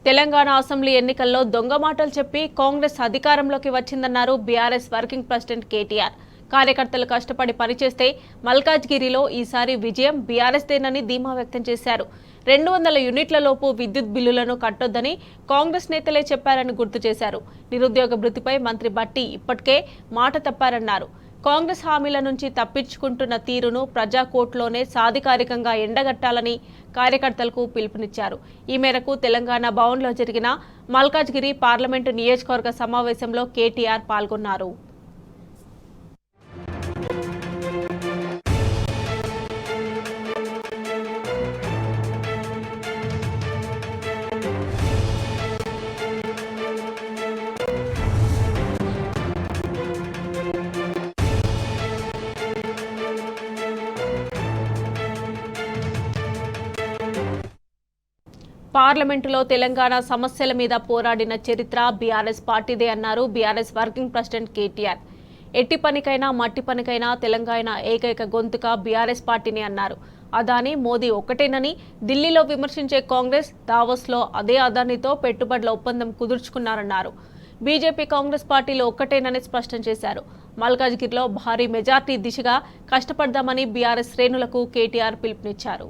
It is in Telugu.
తెలంగాణ అసెంబ్లీ ఎన్నికల్లో దొంగ మాటలు చెప్పి కాంగ్రెస్ అధికారంలోకి వచ్చిందన్నారు బీఆర్ఎస్ వర్కింగ్ ప్రెసిడెంట్ కేటీఆర్. కార్యకర్తలు కష్టపడి పనిచేస్తే మల్కాజ్గిరిలో ఈసారి విజయం బీఆర్ఎస్దేనని ధీమా వ్యక్తం చేశారు. 200 యూనిట్ల లోపు విద్యుత్ బిల్లులను కట్టొద్దని కాంగ్రెస్ నేతలే చెప్పారని గుర్తు చేశారు. నిరుద్యోగ భృతిపై మంత్రి బట్టి ఇప్పటికే మాట తప్పారన్నారు. కాంగ్రెస్ హామీల నుంచి తప్పించుకుంటున్న తీరును ప్రజాకోర్టులోనే సాధికారికంగా ఎండగట్టాలని కార్యకర్తలకు పిలుపునిచ్చారు. ఈ మేరకు తెలంగాణ భవన్లో జరిగిన మల్కాజ్గిరి పార్లమెంటు నియోజకవర్గ సమావేశంలో కేటీఆర్ పాల్గొన్నారు. పార్లమెంటులో తెలంగాణ సమస్యల మీద పోరాడిన చరిత్ర బీఆర్ఎస్ పార్టీదే అన్నారు బీఆర్ఎస్ వర్కింగ్ ప్రెసిడెంట్ కేటీఆర్. ఎట్టి పనికైనా మట్టి పనికైనా తెలంగాణ ఏకైక గొంతుక బీఆర్ఎస్ పార్టీని అన్నారు. అదానీ మోదీ ఒక్కటేనని ఢిల్లీలో విమర్శించే కాంగ్రెస్ దావోస్లో అదే అదానీతో పెట్టుబడుల ఒప్పందం కుదుర్చుకున్నారన్నారు. బీజేపీ కాంగ్రెస్ పార్టీలు ఒక్కటేనని స్పష్టం చేశారు. మల్కాజ్గిరిలో భారీ మెజార్టీ దిశగా కష్టపడదామని బీఆర్ఎస్ శ్రేణులకు కేటీఆర్ పిలుపునిచ్చారు.